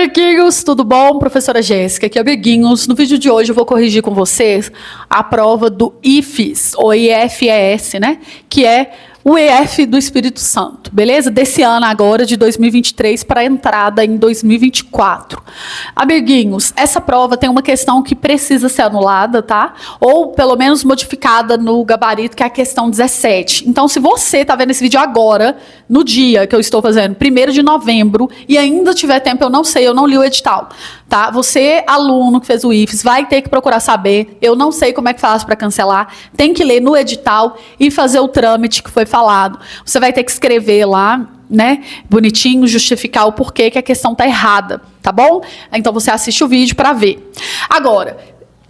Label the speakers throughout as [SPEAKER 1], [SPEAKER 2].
[SPEAKER 1] Amiguinhos, tudo bom? Professora Jéssica aqui, amiguinhos. No vídeo de hoje eu vou corrigir com vocês a prova do IFES, ou IFES, né? Que é o EF do Espírito Santo, beleza? Desse ano agora, de 2023, para a entrada em 2024. Amiguinhos, essa prova tem uma questão que precisa ser anulada, tá? Ou pelo menos modificada no gabarito, que é a questão 17. Então, se você tá vendo esse vídeo agora, no dia que eu estou fazendo, 1º de novembro, e ainda tiver tempo, eu não sei, eu não li o edital, tá? Você, aluno que fez o IFES, vai ter que procurar saber. Eu não sei como é que faz para cancelar. Tem que ler no edital e fazer o trâmite que foi falado. Você vai ter que escrever lá, né, bonitinho, justificar o porquê que a questão tá errada, tá bom? Então você assiste o vídeo para ver. Agora,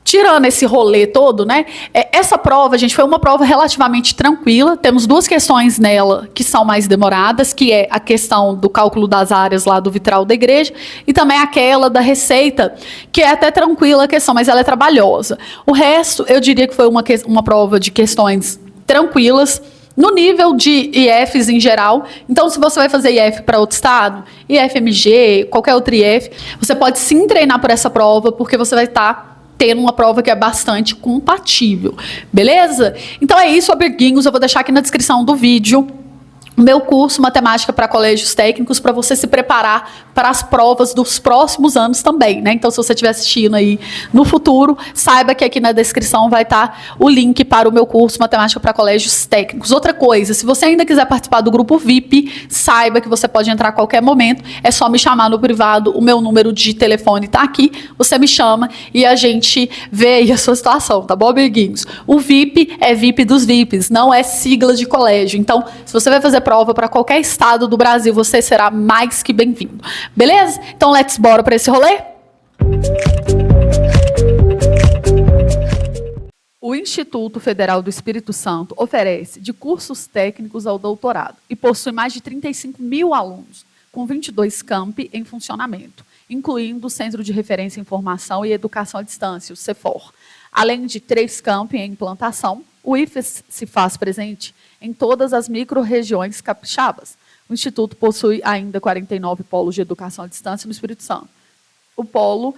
[SPEAKER 1] tirando esse rolê todo, né? Essa prova, gente, foi uma prova relativamente tranquila. Temos duas questões nela que são mais demoradas, que é a questão do cálculo das áreas lá do vitral da igreja e também aquela da receita, que é até tranquila a questão, mas ela é trabalhosa. O resto, eu diria que foi uma prova de questões tranquilas, no nível de IFs em geral. Então, se você vai fazer IF para outro estado, IFMG, qualquer outro IF, você pode sim treinar por essa prova, porque você vai estar tendo uma prova que é bastante compatível, beleza? Então é isso, amiguinhos, eu vou deixar aqui na descrição do vídeo o meu curso Matemática para Colégios Técnicos, para você se preparar para as provas dos próximos anos também, né? Então, se você estiver assistindo aí no futuro, saiba que aqui na descrição vai estar o link para o meu curso Matemática para Colégios Técnicos. Outra coisa, se você ainda quiser participar do grupo VIP, saiba que você pode entrar a qualquer momento, é só me chamar no privado, o meu número de telefone está aqui, você me chama e a gente vê aí a sua situação, tá bom, amiguinhos? O VIP é VIP dos VIPs, não é sigla de colégio. Então, se você vai fazer prova para qualquer estado do Brasil, você será mais que bem-vindo. Beleza? Então, let's bora para esse rolê? O Instituto Federal do Espírito Santo oferece de cursos técnicos ao doutorado e possui mais de 35 mil alunos, com 22 campi em funcionamento, incluindo o Centro de Referência em Informação e Educação à Distância, o CEFOR. Além de 3 campi em implantação, o IFES se faz presente em todas as micro-regiões capixabas. O Instituto possui ainda 49 polos de educação à distância no Espírito Santo. O polo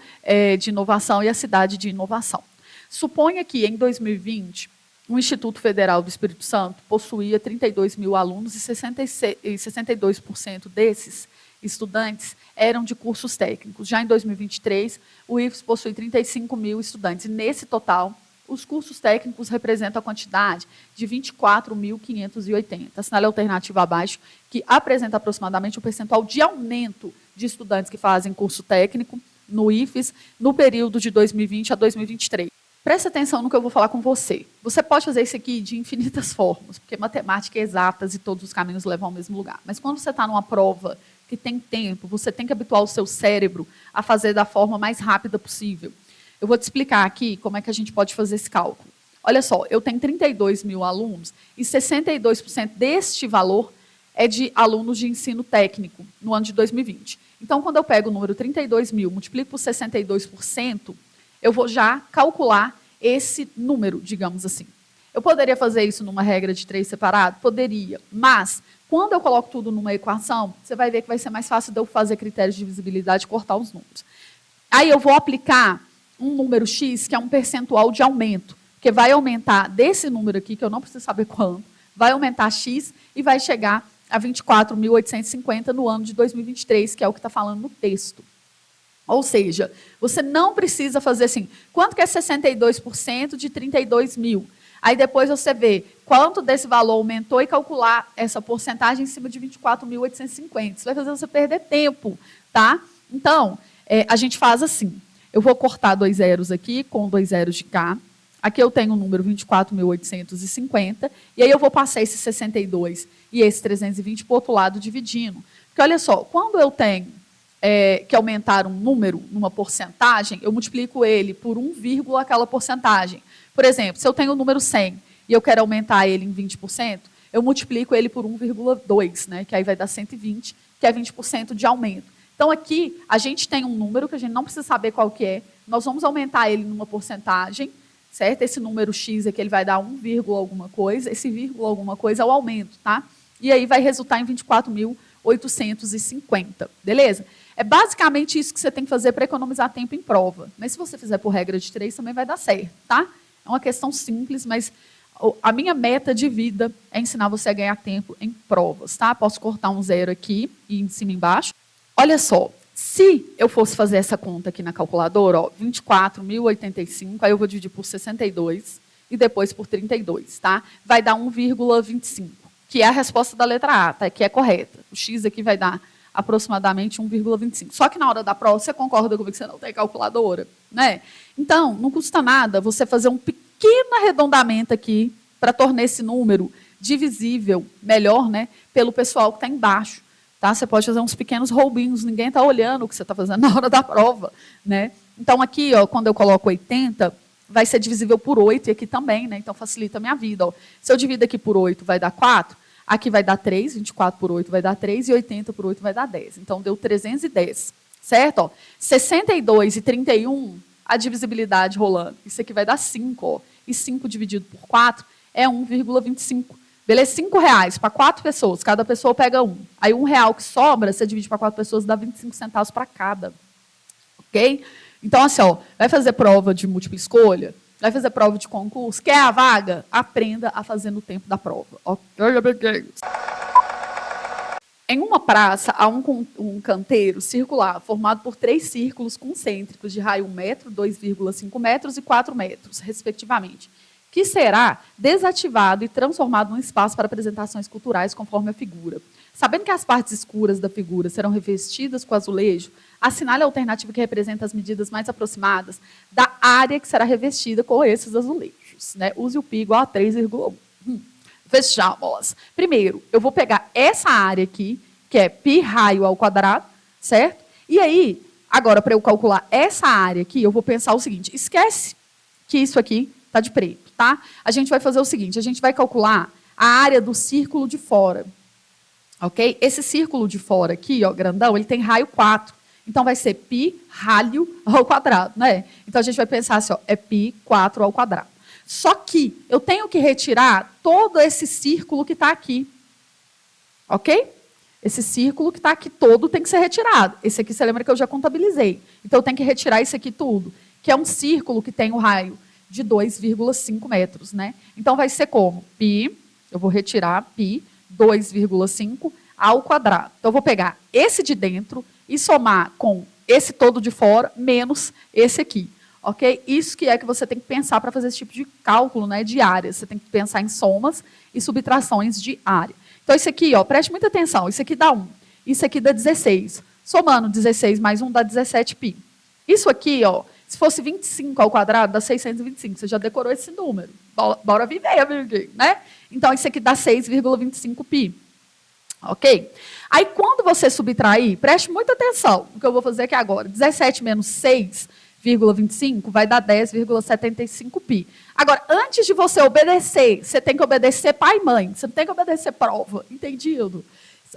[SPEAKER 1] de inovação e a cidade de inovação. Suponha que, em 2020, o Instituto Federal do Espírito Santo possuía 32 mil alunos e 62% desses estudantes eram de cursos técnicos. Já em 2023, o IFES possui 35 mil estudantes. E, nesse total, os cursos técnicos representam a quantidade de 24.580. Assinale a alternativa abaixo, que apresenta aproximadamente o percentual de aumento de estudantes que fazem curso técnico no IFES no período de 2020 a 2023. Preste atenção no que eu vou falar com você. Você pode fazer isso aqui de infinitas formas, porque matemática é exatas e todos os caminhos levam ao mesmo lugar. Mas quando você está numa prova que tem tempo, você tem que habituar o seu cérebro a fazer da forma mais rápida possível. Eu vou te explicar aqui como é que a gente pode fazer esse cálculo. Olha só, eu tenho 32 mil alunos e 62% deste valor é de alunos de ensino técnico no ano de 2020. Então, quando eu pego o número 32 mil, multiplico por 62%, eu vou já calcular esse número, digamos assim. Eu poderia fazer isso numa regra de 3 separado? Poderia, mas quando eu coloco tudo numa equação, você vai ver que vai ser mais fácil de eu fazer critérios de divisibilidade e cortar os números. Aí eu vou aplicar um número X, que é um percentual de aumento, que vai aumentar desse número aqui, que eu não preciso saber quanto, vai aumentar X e vai chegar a 24.850 no ano de 2023, que é o que está falando no texto. Ou seja, você não precisa fazer assim, quanto que é 62% de 32 mil? Aí depois você vê quanto desse valor aumentou e calcular essa porcentagem em cima de 24.850. Isso vai fazer você perder tempo, tá? Então, a gente faz assim. Eu vou cortar 2 zeros aqui, com 2 zeros de cá. Aqui eu tenho o número 24.850. E aí eu vou passar esse 62 e esse 320 para o outro lado, dividindo. Porque olha só, quando eu tenho que aumentar um número numa porcentagem, eu multiplico ele por 1, aquela porcentagem. Por exemplo, se eu tenho o número 100 e eu quero aumentar ele em 20%, eu multiplico ele por 1,2, né, que aí vai dar 120, que é 20% de aumento. Então, aqui, a gente tem um número que a gente não precisa saber qual que é. Nós vamos aumentar ele numa porcentagem, certo? Esse número X aqui, ele vai dar 1, alguma coisa. Esse vírgula alguma coisa é o aumento, tá? E aí vai resultar em 24.850. 850, beleza? É basicamente isso que você tem que fazer para economizar tempo em prova. Mas se você fizer por regra de 3, também vai dar certo, tá? É uma questão simples, mas a minha meta de vida é ensinar você a ganhar tempo em provas, tá? Posso cortar um 0 aqui e em cima e embaixo. Olha só, se eu fosse fazer essa conta aqui na calculadora, ó, 24.085, aí eu vou dividir por 62 e depois por 32, tá? Vai dar 1,25, que é a resposta da letra A, tá? Que é correta. O X aqui vai dar aproximadamente 1,25. Só que na hora da prova, você concorda comigo que você não tem calculadora, né? Então, não custa nada você fazer um pequeno arredondamento aqui para tornar esse número divisível, melhor, né, pelo pessoal que está embaixo. Tá? Você pode fazer uns pequenos roubinhos, ninguém está olhando o que você está fazendo na hora da prova. Né? Então, aqui, ó, quando eu coloco 80, vai ser divisível por 8, e aqui também, né? Então facilita a minha vida. Ó. Se eu divido aqui por 8, vai dar 4, aqui vai dar 3, 24 por 8 vai dar 3, e 80 por 8 vai dar 10. Então, deu 310, certo? Ó, 62 e 31, a divisibilidade rolando. Isso aqui vai dar 5, ó, e 5 dividido por 4 é 1,25. Beleza? R$5 para 4 pessoas, cada pessoa pega 1. Aí R$1 que sobra, você divide para 4 pessoas, dá 25 centavos para cada. Ok? Então, assim, ó, vai fazer prova de múltipla escolha, vai fazer prova de concurso, quer a vaga? Aprenda a fazer no tempo da prova. Ok? Em uma praça, há um canteiro circular formado por 3 círculos concêntricos de raio 1 metro, 2,5 metros e 4 metros, respectivamente, que será desativado e transformado num espaço para apresentações culturais conforme a figura. Sabendo que as partes escuras da figura serão revestidas com azulejo, assinale a alternativa que representa as medidas mais aproximadas da área que será revestida com esses azulejos. Né? Use o π igual a 3,1. Fechamos. Primeiro, eu vou pegar essa área aqui, que é π raio ao quadrado, certo? E aí, agora, para eu calcular essa área aqui, eu vou pensar o seguinte, esquece que isso aqui está de preto, tá? A gente vai fazer o seguinte, a gente vai calcular a área do círculo de fora, ok? Esse círculo de fora aqui, ó, grandão, ele tem raio 4, então vai ser π raio ao quadrado, né? Então a gente vai pensar assim, ó, é π 4 ao quadrado. Só que eu tenho que retirar todo esse círculo que está aqui, ok? Esse círculo que está aqui todo tem que ser retirado. Esse aqui, você lembra que eu já contabilizei. Então, eu tenho que retirar isso aqui tudo, que é um círculo que tem o raio de 2,5 metros. Né? Então, vai ser como? Π, eu vou retirar π, 2,5 ao quadrado. Então, eu vou pegar esse de dentro e somar com esse todo de fora, menos esse aqui. Ok? Isso que é que você tem que pensar para fazer esse tipo de cálculo, né, de áreas. Você tem que pensar em somas e subtrações de área. Então, isso aqui, ó, preste muita atenção, isso aqui dá 1, isso aqui dá 16. Somando 16 mais 1 dá 17π. Isso aqui, ó, se fosse 25 ao quadrado, dá 625. Você já decorou esse número. Bora viver, amiguinho, né? Então, isso aqui dá 6,25π. Ok? Aí, quando você subtrair, preste muita atenção no que eu vou fazer aqui agora. 17 menos 6,25 vai dar 10,75π. Agora, antes de você obedecer, você tem que obedecer pai e mãe. Você não tem que obedecer prova. Entendido?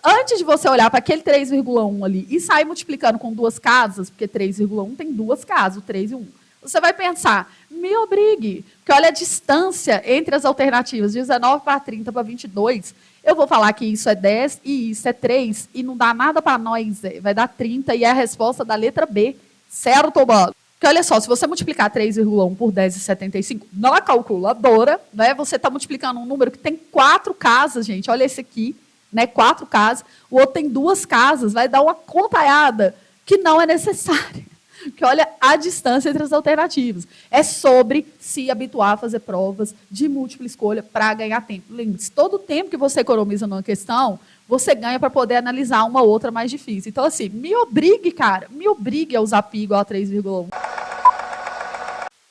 [SPEAKER 1] Antes de você olhar para aquele 3,1 ali e sair multiplicando com 2 casas, porque 3,1 tem 2 casas, o 3 e 1, você vai pensar, me obrigue, porque olha a distância entre as alternativas, 19 para 30 para 22, eu vou falar que isso é 10 e isso é 3, e não dá nada para nós, vai dar 30, e é a resposta da letra B, certo, mano? Porque olha só, se você multiplicar 3,1 por 10,75 na calculadora, né, você está multiplicando um número que tem 4 casas, gente, olha esse aqui, né, 4 casas, o outro tem 2 casas, vai dar uma contalhada que não é necessária. Porque olha a distância entre as alternativas. É sobre se habituar a fazer provas de múltipla escolha para ganhar tempo. Lembre-se, todo o tempo que você economiza numa questão, você ganha para poder analisar uma outra mais difícil. Então, assim, me obrigue, cara, me obrigue a usar π igual a 3,1.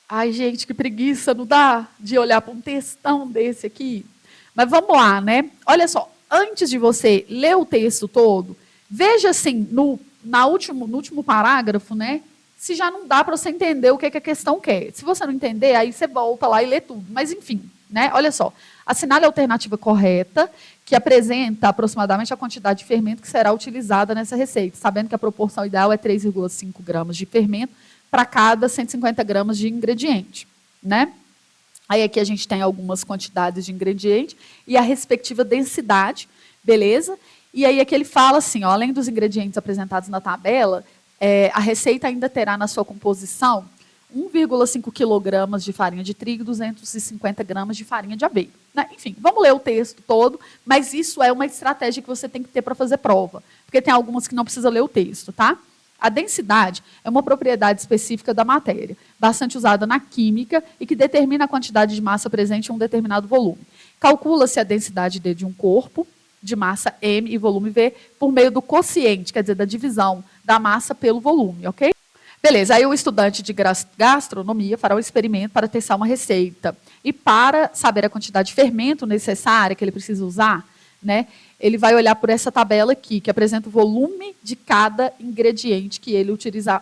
[SPEAKER 1] Ai, gente, que preguiça, não dá de olhar para um textão desse aqui? Mas vamos lá, né? Olha só, antes de você ler o texto todo, veja assim, no último parágrafo, né? Se já não dá para você entender o que a questão quer. Se você não entender, aí você volta lá e lê tudo. Mas, enfim, né? Olha só. Assinale a alternativa correta, que apresenta aproximadamente a quantidade de fermento que será utilizada nessa receita, sabendo que a proporção ideal é 3,5 gramas de fermento para cada 150 gramas de ingrediente, né? Aí aqui a gente tem algumas quantidades de ingrediente e a respectiva densidade, beleza? E aí aqui ele fala assim, ó, além dos ingredientes apresentados na tabela, a receita ainda terá na sua composição 1,5 kg de farinha de trigo e 250 gramas de farinha de aveia. Né? Enfim, vamos ler o texto todo, mas isso é uma estratégia que você tem que ter para fazer prova, porque tem algumas que não precisa ler o texto, tá? A densidade é uma propriedade específica da matéria, bastante usada na química e que determina a quantidade de massa presente em um determinado volume. Calcula-se a densidade D de um corpo, de massa M e volume V, por meio do quociente, quer dizer, da divisão da massa pelo volume, ok? Beleza, aí o estudante de gastronomia fará um experimento para testar uma receita. E para saber a quantidade de fermento necessária que ele precisa usar, né, ele vai olhar por essa tabela aqui, que apresenta o volume de cada ingrediente que ele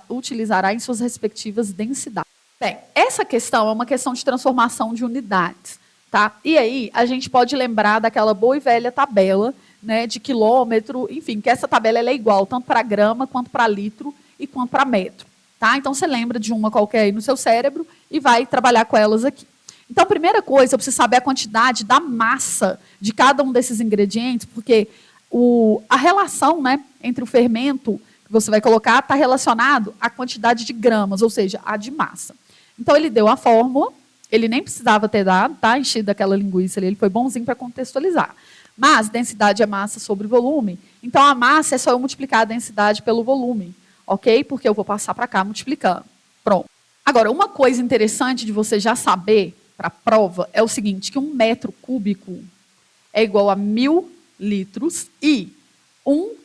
[SPEAKER 1] utilizará em suas respectivas densidades. Bem, essa questão é uma questão de transformação de unidades. Tá? E aí, a gente pode lembrar daquela boa e velha tabela, né, de quilômetro, enfim, que essa tabela ela é igual tanto para grama, quanto para litro e quanto para metro. Tá? Então, você lembra de uma qualquer aí no seu cérebro e vai trabalhar com elas aqui. Então, a primeira coisa, eu preciso saber a quantidade da massa de cada um desses ingredientes, porque a relação, né, entre o fermento que você vai colocar está relacionado à quantidade de gramas, ou seja, a de massa. Então, ele deu a fórmula. Ele nem precisava ter dado, tá? Enchido daquela linguiça ali, ele foi bonzinho para contextualizar. Mas densidade é massa sobre volume. Então, a massa é só eu multiplicar a densidade pelo volume, ok? Porque eu vou passar para cá multiplicando. Pronto. Agora, uma coisa interessante de você já saber para a prova é o seguinte, que 1 metro cúbico é igual a 1.000 litros e 1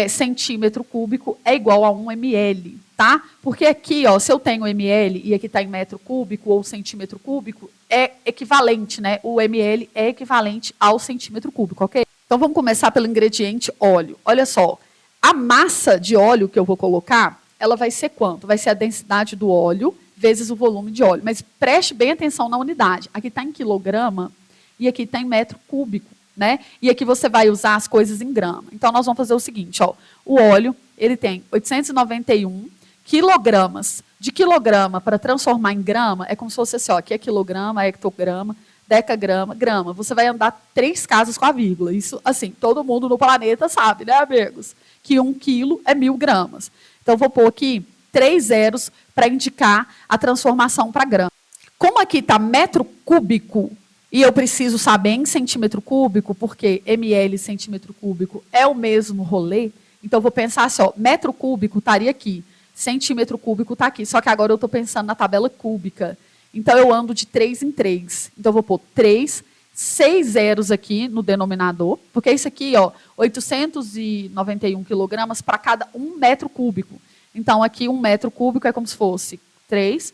[SPEAKER 1] centímetro cúbico é igual a 1 ml. Tá? Porque aqui, ó, se eu tenho ml e aqui está em metro cúbico ou centímetro cúbico, é equivalente, né? O ml é equivalente ao centímetro cúbico, ok? Então vamos começar pelo ingrediente óleo. Olha só, a massa de óleo que eu vou colocar, ela vai ser quanto? Vai ser a densidade do óleo vezes o volume de óleo. Mas preste bem atenção na unidade. Aqui está em quilograma e aqui está em metro cúbico, né? E aqui você vai usar as coisas em grama. Então nós vamos fazer o seguinte, ó, o óleo, ele tem 891 quilogramas. De quilograma para transformar em grama, é como se fosse assim, ó, aqui é quilograma, hectograma, decagrama, grama. Você vai andar 3 casas com a vírgula. Isso, assim, todo mundo no planeta sabe, né, amigos? Que 1 quilo é 1.000 gramas. Então, vou pôr aqui 3 zeros para indicar a transformação para grama. Como aqui está metro cúbico, e eu preciso saber em centímetro cúbico, porque ml centímetro cúbico é o mesmo rolê, então eu vou pensar assim, ó, metro cúbico estaria aqui. Centímetro cúbico está aqui, só que agora eu estou pensando na tabela cúbica. Então, eu ando de 3 em 3. Então, eu vou pôr 3, 6 zeros aqui no denominador, porque isso aqui, ó, 891 quilogramas para cada 1 metro cúbico. Então, aqui 1 metro cúbico é como se fosse 3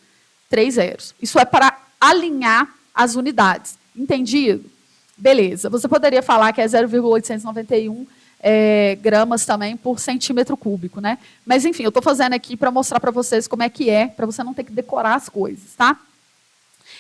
[SPEAKER 1] zeros. Isso é para alinhar as unidades. Entendido? Beleza. Você poderia falar que é 0,891 gramas também por centímetro cúbico, né? Mas, enfim, eu estou fazendo aqui para mostrar para vocês como é que é, para você não ter que decorar as coisas, tá?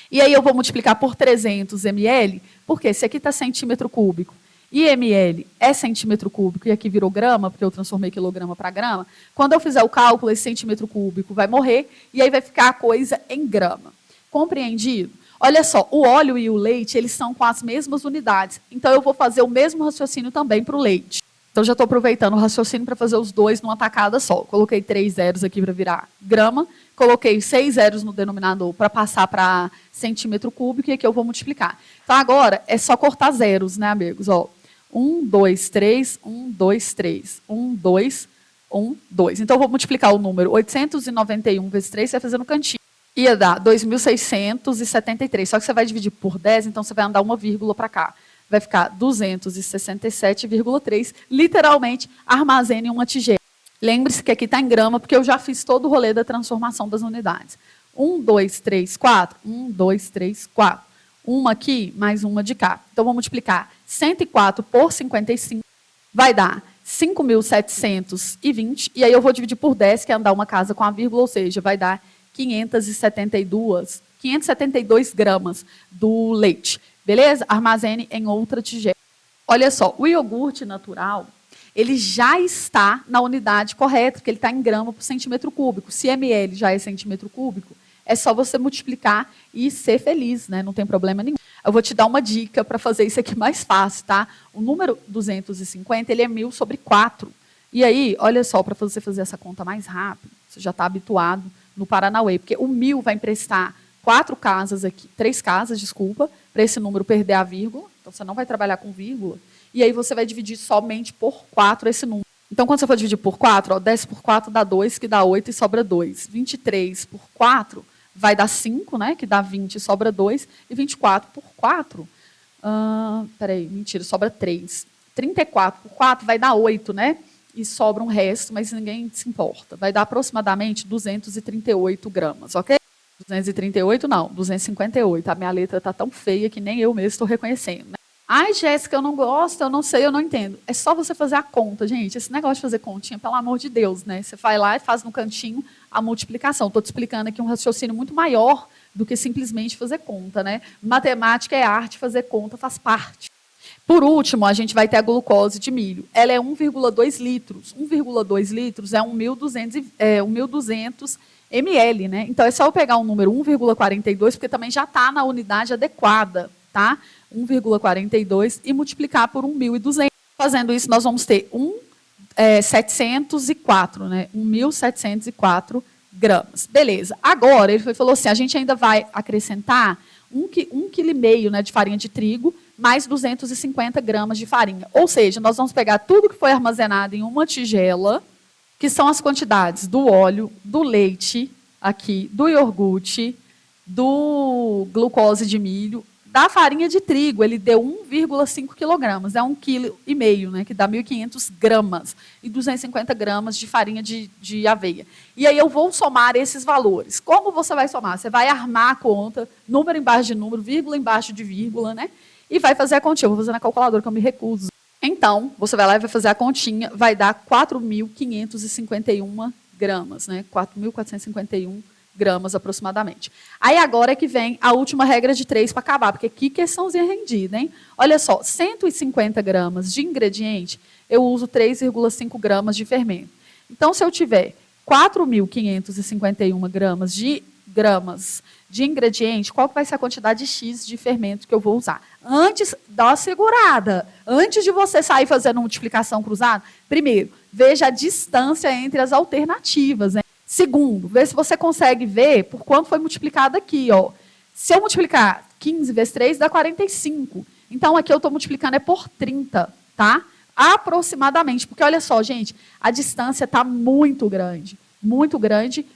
[SPEAKER 1] E aí eu vou multiplicar por 300 ml, porque se aqui está centímetro cúbico e ml é centímetro cúbico, e aqui virou grama, porque eu transformei quilograma para grama, quando eu fizer o cálculo, esse centímetro cúbico vai morrer, e aí vai ficar a coisa em grama. Compreendido? Olha só, o óleo e o leite, eles são com as mesmas unidades, então eu vou fazer o mesmo raciocínio também para o leite. Então, já estou aproveitando o raciocínio para fazer os dois numa tacada só. Coloquei 3 zeros aqui para virar grama, coloquei 6 zeros no denominador para passar para centímetro cúbico, e aqui eu vou multiplicar. Então, agora, é só cortar zeros, né, amigos? Ó, 1, 2, 3, 1, 2, 3, 1, 2, 1, 2. Então, eu vou multiplicar o número 891 vezes 3, você vai fazer no cantinho. Ia dar 2.673, só que você vai dividir por 10, então você vai andar uma vírgula para cá. Vai ficar 267,3, literalmente, armazene uma tigela. Lembre-se que aqui está em grama, porque eu já fiz todo o rolê da transformação das unidades. 1, 2, 3, 4, 1, 2, 3, 4. Uma aqui, mais uma de cá. Então, vou multiplicar 104 por 55, vai dar 5.720, e aí eu vou dividir por 10, que é andar uma casa com a vírgula, ou seja, vai dar 572 gramas do leite. Beleza? Armazene em outra tigela. Olha só, o iogurte natural, ele já está na unidade correta, porque ele está em grama por centímetro cúbico. Se ml já é centímetro cúbico, é só você multiplicar e ser feliz, né? Não tem problema nenhum. Eu vou te dar uma dica para fazer isso aqui mais fácil, tá? O número 250, ele é 1000 sobre 4. E aí, olha só, para você fazer essa conta mais rápido, você já está habituado no Paranauê, porque o 1000 vai emprestar 3 casas, desculpa, para esse número perder a vírgula. Então, você não vai trabalhar com vírgula. E aí, você vai dividir somente por 4 esse número. Então, quando você for dividir por 4, 10 por 4 dá 2, que dá 8 e sobra 2. 23 por 4 vai dar 5, né, que dá 20 e sobra 2. E 24 por 4, sobra 3. 34 por 4 vai dar 8, né? E sobra um resto, mas ninguém se importa. Vai dar aproximadamente 238 gramas, ok? 238 não, 258. A minha letra está tão feia que nem eu mesmo estou reconhecendo, né? Ai, Jéssica, eu não gosto, eu não sei, eu não entendo. É só você fazer a conta, gente. Esse negócio de fazer continha, pelo amor de Deus, né? Você vai lá e faz no cantinho a multiplicação. Estou te explicando aqui um raciocínio muito maior do que simplesmente fazer conta, né? Matemática é arte, fazer conta faz parte. Por último, a gente vai ter a glucose de milho. Ela é 1,2 litros. 1,2 litros é 1.200 ml, né? Então, é só eu pegar o número 1,42, porque também já está na unidade adequada, tá? 1,42 e multiplicar por 1.200. Fazendo isso, nós vamos ter 704, né? 1.704 gramas. Beleza. Agora, ele falou assim, a gente ainda vai acrescentar 1,5 kg, né, de farinha de trigo, mais 250 gramas de farinha. Ou seja, nós vamos pegar tudo que foi armazenado em uma tigela, que são as quantidades do óleo, do leite, aqui, do iogurte, do glucose de milho, da farinha de trigo, ele deu 1,5 quilogramas, é 1,5 kg, né, que dá 1.500 gramas, e 250 gramas de farinha de aveia. E aí eu vou somar esses valores. Como você vai somar? Você vai armar a conta, número embaixo de número, vírgula embaixo de vírgula, né? E vai fazer a continha. Eu vou fazer na calculadora, que eu me recuso. Então, você vai lá e vai fazer a continha, vai dar 4.551 gramas, né? 4.451 gramas aproximadamente. Aí agora é que vem a última regra de 3 para acabar, porque que questãozinha rendida, hein? Olha só, 150 gramas de ingrediente, eu uso 3,5 gramas de fermento. Então, se eu tiver 4.551 gramas de ingrediente, qual que vai ser a quantidade X de fermento que eu vou usar? Antes, dá uma segurada. Antes de você sair fazendo multiplicação cruzada, primeiro, veja a distância entre as alternativas, né? Segundo, vê se você consegue ver por quanto foi multiplicado aqui. Ó. Se eu multiplicar 15 vezes 3, dá 45. Então, aqui eu estou multiplicando por 30, tá? Aproximadamente. Porque, olha só, gente, a distância está muito grande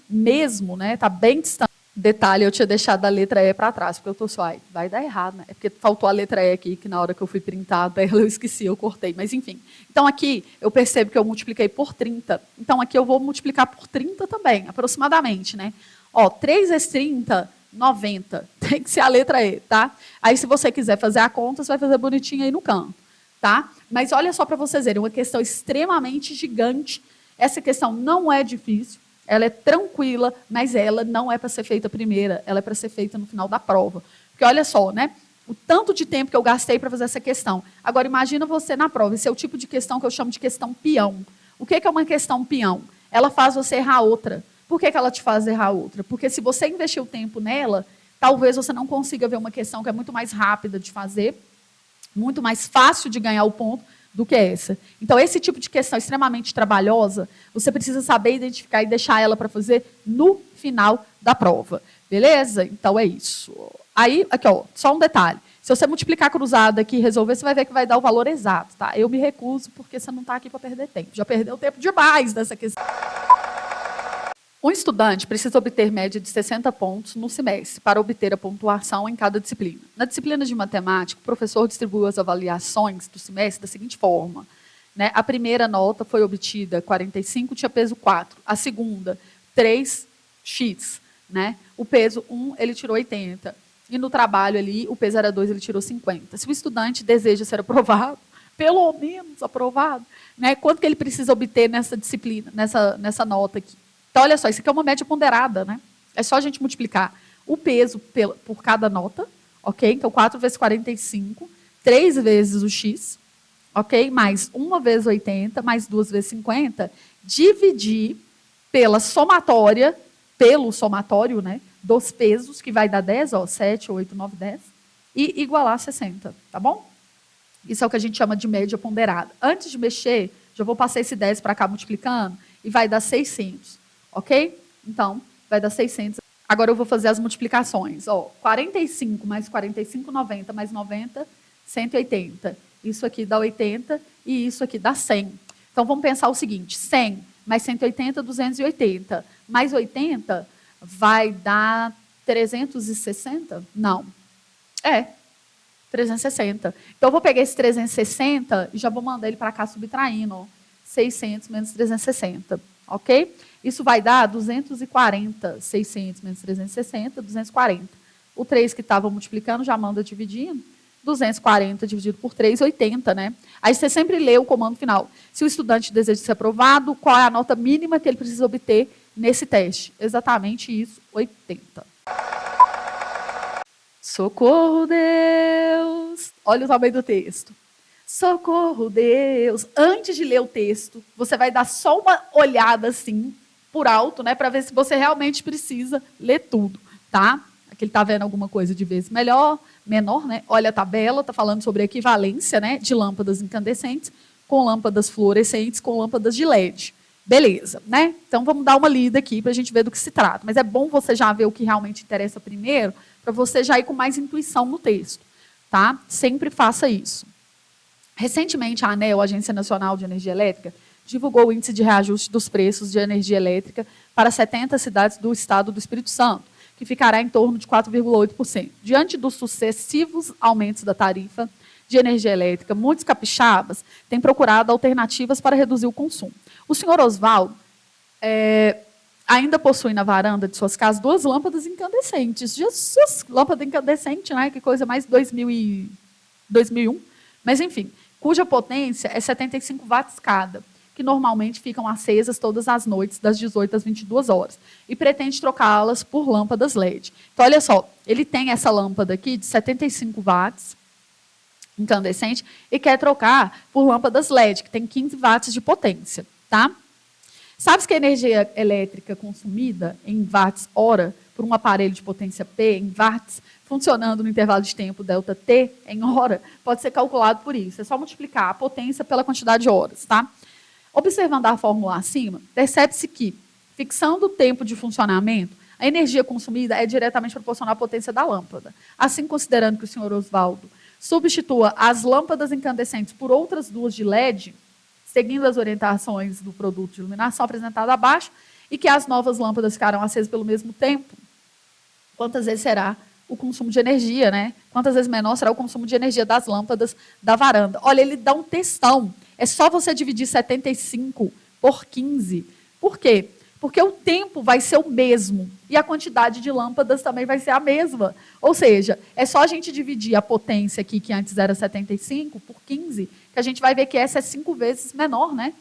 [SPEAKER 1] mesmo, né? Está bem distante. Detalhe, eu tinha deixado a letra E para trás, porque eu estou só, vai dar errado, né? É porque faltou a letra E aqui, que na hora que eu fui printar dela eu esqueci, eu cortei, mas enfim. Então aqui eu percebo que eu multipliquei por 30, então aqui eu vou multiplicar por 30 também, aproximadamente, né? Ó, 3 vezes 30, 90, tem que ser a letra E, tá? Aí se você quiser fazer a conta, você vai fazer bonitinho aí no canto, tá? Mas olha só para vocês verem, uma questão extremamente gigante, essa questão não é difícil, ela é tranquila, mas ela não é para ser feita primeira, ela é para ser feita no final da prova. Porque olha só, né? O tanto de tempo que eu gastei para fazer essa questão. Agora, imagina você na prova, esse é o tipo de questão que eu chamo de questão peão. O que é uma questão peão? Ela faz você errar outra. Por que ela te faz errar outra? Porque se você investir o tempo nela, talvez você não consiga ver uma questão que é muito mais rápida de fazer, muito mais fácil de ganhar o ponto, do que essa. Então, esse tipo de questão extremamente trabalhosa, você precisa saber identificar e deixar ela para fazer no final da prova. Beleza? Então, é isso. Aí, aqui, ó, só um detalhe. Se você multiplicar cruzado aqui e resolver, você vai ver que vai dar o valor exato, tá? Eu me recuso porque você não está aqui para perder tempo. Já perdeu tempo demais nessa questão. Um estudante precisa obter média de 60 pontos no semestre para obter a pontuação em cada disciplina. Na disciplina de matemática, o professor distribuiu as avaliações do semestre da seguinte forma. Né? A primeira nota foi obtida 45, tinha peso 4. A segunda, 3x. Né? O peso 1, ele tirou 80. E no trabalho ali, o peso era 2, ele tirou 50. Se o estudante deseja ser aprovado, pelo menos aprovado, né? Quanto que ele precisa obter nessa disciplina, nessa nota aqui? Então, olha só, isso aqui é uma média ponderada, né? É só a gente multiplicar o peso por cada nota, ok? Então, 4 vezes 45, 3 vezes o x, ok? Mais 1 vezes 80, mais 2 vezes 50, dividir pelo somatório, né? Dos pesos, que vai dar 10, ó, 7, 8, 9, 10, e igualar 60, tá bom? Isso é o que a gente chama de média ponderada. Antes de mexer, já vou passar esse 10 para cá multiplicando e vai dar 600, ok? Então, vai dar 600. Agora eu vou fazer as multiplicações. Ó, 45 mais 45, 90 mais 90, 180. Isso aqui dá 80 e isso aqui dá 100. Então, vamos pensar o seguinte, 100 mais 180, 280. Mais 80 vai dar 360? Não. 360. Então, eu vou pegar esse 360 e já vou mandar ele para cá subtraindo. Ó. 600 menos 360. Ok? Isso vai dar 240. 600 menos 360, 240. O 3 que estava multiplicando já manda dividindo. 240 dividido por 3, 80, né? Aí você sempre lê o comando final. Se o estudante deseja ser aprovado, qual é a nota mínima que ele precisa obter nesse teste? Exatamente isso, 80. Socorro, Deus! Olha o tamanho do texto. Socorro, Deus! Antes de ler o texto, você vai dar só uma olhada assim, por alto, né? Para ver se você realmente precisa ler tudo, tá? Aqui ele está vendo alguma coisa de vez menor, né? Olha a tabela, está falando sobre a equivalência, né, de lâmpadas incandescentes com lâmpadas fluorescentes com lâmpadas de LED. Beleza, né? Então vamos dar uma lida aqui para a gente ver do que se trata. Mas é bom você já ver o que realmente interessa primeiro, para você já ir com mais intuição no texto, tá? Sempre faça isso. Recentemente, a ANEEL, a Agência Nacional de Energia Elétrica, divulgou o índice de reajuste dos preços de energia elétrica para 70 cidades do estado do Espírito Santo, que ficará em torno de 4,8%. Diante dos sucessivos aumentos da tarifa de energia elétrica, muitos capixabas têm procurado alternativas para reduzir o consumo. O senhor Oswaldo ainda possui na varanda de suas casas 2 lâmpadas incandescentes. Jesus, lâmpada incandescente, né? Que coisa mais 2001. Mas, enfim, cuja potência é 75 watts cada, que normalmente ficam acesas todas as noites, das 18 às 22 horas, e pretende trocá-las por lâmpadas LED. Então, olha só, ele tem essa lâmpada aqui de 75 watts, incandescente, e quer trocar por lâmpadas LED, que tem 15 watts de potência, tá? Sabe que a energia elétrica consumida em watts-hora por um aparelho de potência P, em watts, funcionando no intervalo de tempo ΔT, em hora, pode ser calculado por isso. É só multiplicar a potência pela quantidade de horas, tá? Observando a fórmula acima, percebe-se que, fixando o tempo de funcionamento, a energia consumida é diretamente proporcional à potência da lâmpada. Assim, considerando que o senhor Oswaldo substitua as lâmpadas incandescentes por outras 2 de LED, seguindo as orientações do produto de iluminação apresentado abaixo, e que as novas lâmpadas ficarão acesas pelo mesmo tempo, quantas vezes será o consumo de energia, né? Quantas vezes menor será o consumo de energia das lâmpadas da varanda? Olha, ele dá um textão. É só você dividir 75 por 15. Por quê? Porque o tempo vai ser o mesmo e a quantidade de lâmpadas também vai ser a mesma. Ou seja, é só a gente dividir a potência aqui, que antes era 75, por 15, que a gente vai ver que essa é 5 vezes menor, né?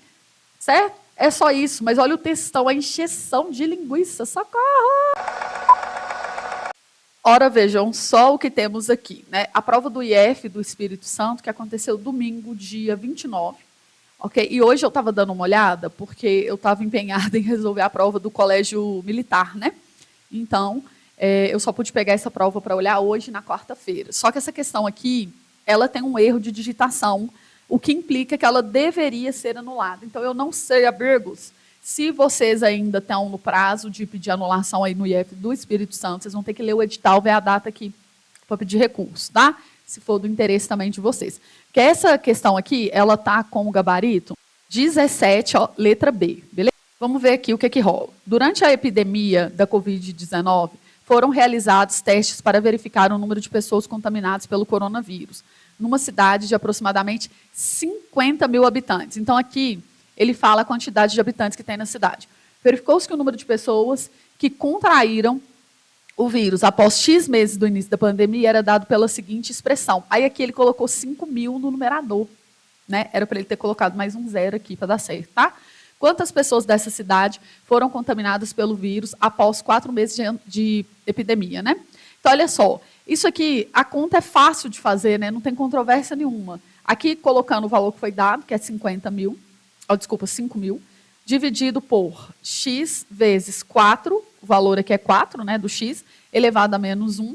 [SPEAKER 1] Certo? É só isso, mas olha o textão, a encheção de linguiça. Socorro! Ora, vejam só o que temos aqui, né? A prova do IF do Espírito Santo, que aconteceu domingo, dia 29. Okay? E hoje eu estava dando uma olhada, porque eu estava empenhada em resolver a prova do colégio militar, né? Então, eu só pude pegar essa prova para olhar hoje, na quarta-feira. Só que essa questão aqui, ela tem um erro de digitação, o que implica que ela deveria ser anulada. Então, eu não sei, amigos, se vocês ainda estão no prazo de pedir anulação aí no IF do Espírito Santo, vocês vão ter que ler o edital, ver a data aqui para pedir recurso, tá? Se for do interesse também de vocês. Porque essa questão aqui, ela está com o gabarito 17, ó, letra B, beleza? Vamos ver aqui o que rola. Durante a epidemia da Covid-19, foram realizados testes para verificar o número de pessoas contaminadas pelo coronavírus, numa cidade de aproximadamente 50 mil habitantes. Então, aqui, ele fala a quantidade de habitantes que tem na cidade. Verificou-se que o número de pessoas que contraíram o vírus após X meses do início da pandemia era dado pela seguinte expressão. Aí aqui ele colocou 5 mil no numerador, né? Era para ele ter colocado mais um 0 aqui para dar certo, tá? Quantas pessoas dessa cidade foram contaminadas pelo vírus após 4 meses de epidemia, né? Então, olha só, isso aqui, a conta é fácil de fazer, né? Não tem controvérsia nenhuma. Aqui, colocando o valor que foi dado, que é 5 mil, dividido por x vezes 4, o valor aqui é 4, né, do x, elevado a menos 1,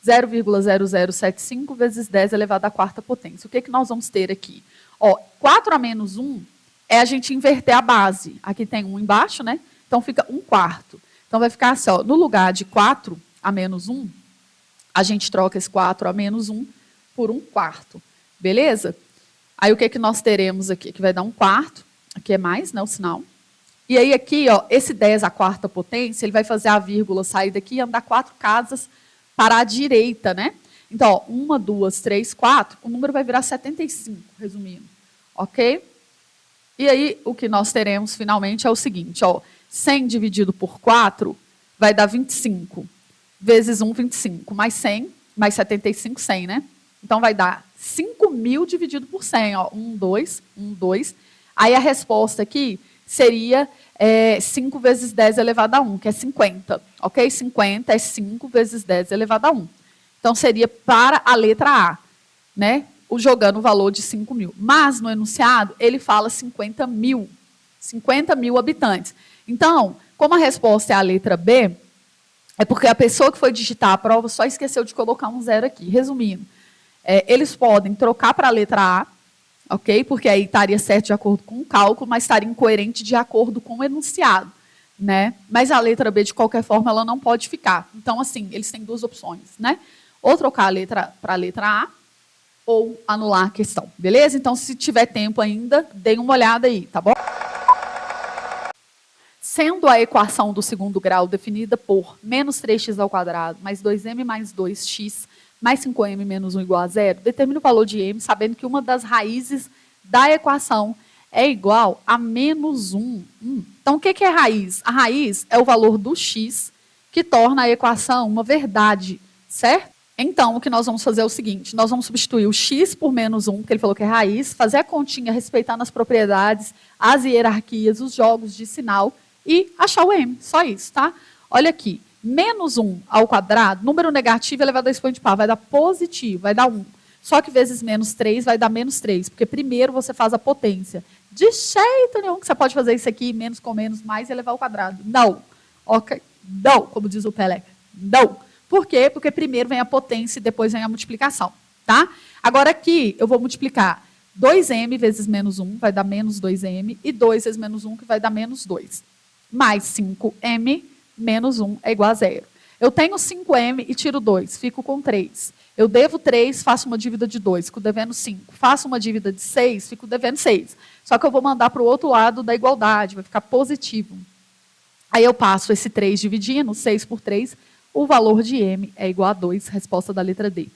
[SPEAKER 1] 0,0075 vezes 10 elevado à quarta potência. O que nós vamos ter aqui? Ó, 4 a menos 1 é a gente inverter a base. Aqui tem 1 embaixo, né? Então fica 1/4. Então vai ficar assim, ó, no lugar de 4 a menos 1, a gente troca esse 4 a menos 1 por 1/4. Beleza? Aí o que nós teremos aqui? Que vai dar 1/4. Aqui é mais, né, o sinal. E aí aqui, ó, esse 10 à quarta potência, ele vai fazer a vírgula sair daqui e andar 4 casas para a direita, né? Então, ó, 1, 2, 3, 4, o número vai virar 75, resumindo. Ok? E aí, o que nós teremos finalmente é o seguinte, ó, 100 dividido por 4 vai dar 25, vezes 1, 25, mais 100, mais 75, 100, né? Então, vai dar 5.000 dividido por 100, ó, 1, 2, 1, 2. Aí, a resposta aqui seria 5 vezes 10 elevado a 1, que é 50, ok? 50 é 5 vezes 10 elevado a 1. Então, seria para a letra A, né? Jogando o valor de 5.000. Mas, no enunciado, ele fala 50.000. 50.000 habitantes. Então, como a resposta é a letra B, é porque a pessoa que foi digitar a prova só esqueceu de colocar um 0 aqui. Resumindo, eles podem trocar para a letra A, ok? Porque aí estaria certo de acordo com o cálculo, mas estaria incoerente de acordo com o enunciado, né? Mas a letra B, de qualquer forma, ela não pode ficar. Então, assim, eles têm duas opções, né? Ou trocar a letra para a letra A, ou anular a questão, beleza? Então, se tiver tempo ainda, deem uma olhada aí, tá bom? Sendo a equação do segundo grau definida por menos 3x ao quadrado, mais 2m mais 2x, mais 5m menos 1 igual a 0, determine o valor de m, sabendo que uma das raízes da equação é igual a menos 1. Então, o que é raiz? A raiz é o valor do x que torna a equação uma verdade, certo? Então, o que nós vamos fazer é o seguinte, nós vamos substituir o x por menos 1, que ele falou que é raiz, fazer a continha respeitando as propriedades, as hierarquias, os jogos de sinal e achar o m, só isso, tá? Olha aqui, menos 1 ao quadrado, número negativo elevado a expoente par, vai dar positivo, vai dar 1. Só que vezes menos 3 vai dar menos 3, porque primeiro você faz a potência. De jeito nenhum que você pode fazer isso aqui, menos com menos, mais e elevar ao quadrado. Não, ok? Não, como diz o Pelé, não. Por quê? Porque primeiro vem a potência e depois vem a multiplicação, tá? Agora aqui eu vou multiplicar 2m vezes menos 1, vai dar menos 2m, e 2 vezes menos 1, que vai dar menos 2. Mais 5m menos 1 é igual a 0. Eu tenho 5m e tiro 2, fico com 3. Eu devo 3, faço uma dívida de 2, fico devendo 5. Faço uma dívida de 6, fico devendo 6. Só que eu vou mandar para o outro lado da igualdade, vai ficar positivo. Aí eu passo esse 3 dividindo, 6 por 3, o valor de m é igual a 2, resposta da letra D.